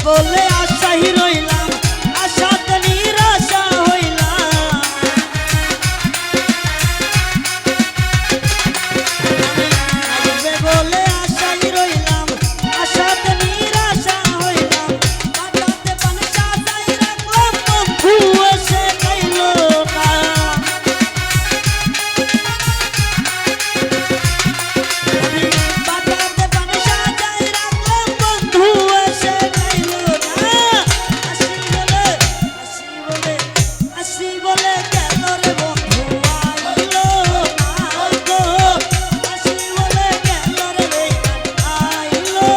বলে আশাই রইলাম, আশাতে নিরাশা হইলাম। আসবে বলে আশাই রইলাম, আশাতে নিরাশা হইলাম। বাটাতে পান সাজাই রাখলাম, বন্ধু এসে খাইলো না। বাটাতে পান সাজাই রাখলাম, বন্ধু এসে খাইলো না। আসি বলে গেল রে বন্ধু আইলো না গো। আসি বলে গেল রে আইলো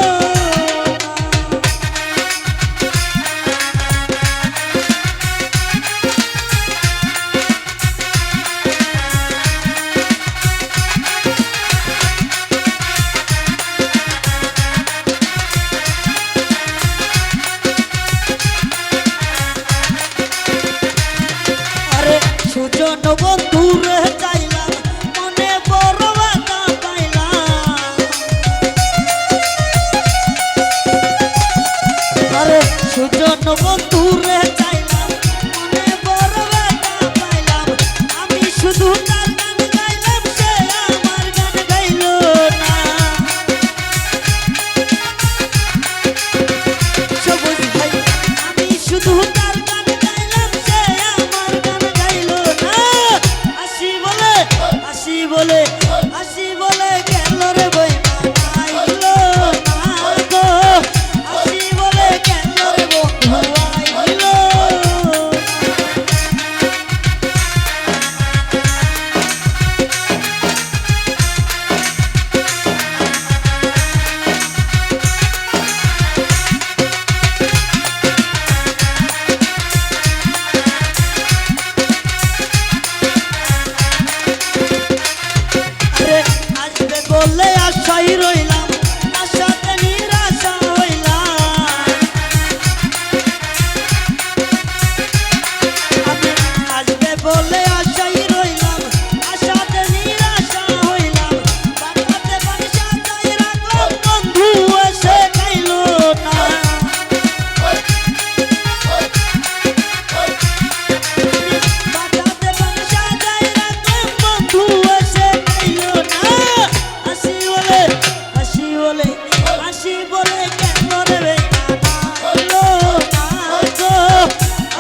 আরে সুজন বন্ধু রে চাইলাম, মনে বড় ব্যথা পাইলাম। আরে সুজন বন্ধু রে চাইলাম, মনে বড় ব্যথা পাইলাম। আমি শুধু তার গান গাইলাম, সে আমার গান গাইলো না। সবুজ ভাই আমি শুধু তার গান গাইলাম, সে আমার গান গাইলো না। আসি বলে গেল রে বেঈমান আইলো না গো। আসি বলে গেল রে বন্ধু আইলো আরে আসবে বলে আশাই রইলাম, আশাতে নিরাশা হইলাম। আমি আসবে বলে আশাই রইলাম, আশাতে নিরাশা হইলাম। বাটাতে পান সাজাই রাখলাম, বন্ধু এসে খাইলো না। বাটাতে পান সাজাই রাখলাম, বন্ধু এসে খাইলো না। আসি বলে গেল রে বেঈমান আইলো না গো।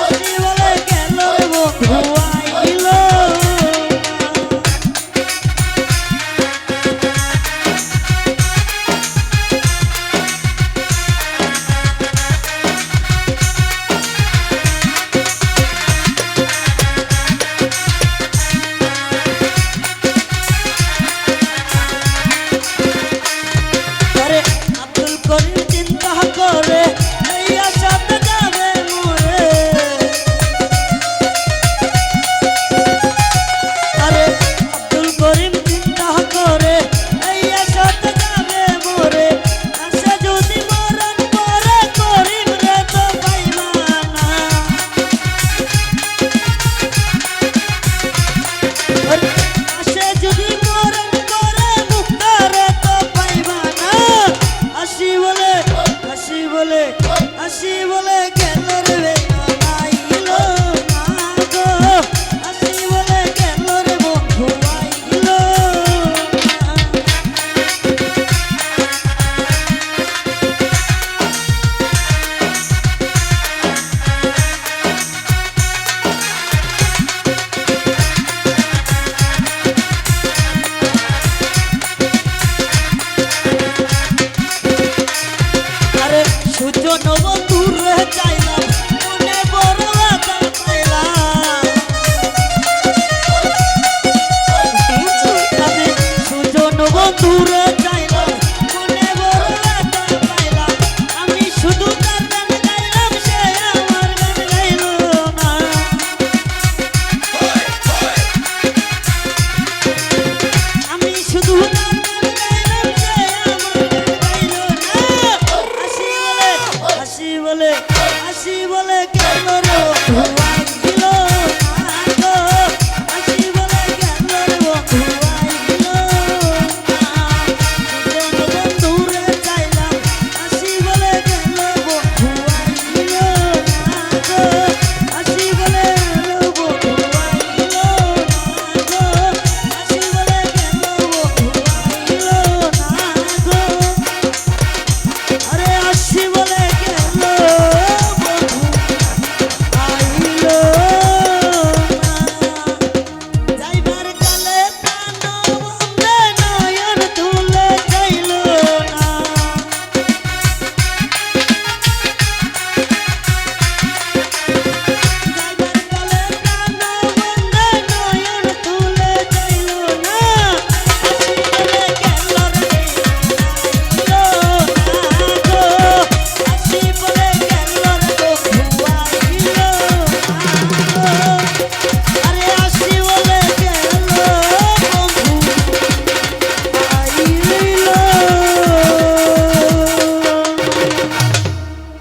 আসি বলে গেল রে বন্ধু আইলো না। আরে আব্দুল করিম চিন্তা করে এই আশাতে যাবে মরে। আরে আব্দুল করিম চিন্তা করে এই আশাতে যাবে মরে। আসে যদি মরণ করে করিম রে তো পাইবা না। আসে যদি মরণ করে মুক্তারে তো পাইবা না। আসি বলে গেল রে বেঈমান আইলো না গো। আসি বলে গেল রে বন্ধু আইলো না। আরে সুজন বন্ধু রে চাইলাম, মনে বড় ব্যথা পাইলাম। আমি সুজন বন্ধু রে চাইলাম, মনে বড় ব্যথা পাইলাম। আমি শুধু তার গান গাইলাম, সে আমার গান গাইলো না। আমি শুধু তার গান গাইলাম, সে আমার গান গাইলো না। আসি বলে গেল রে বন্ধু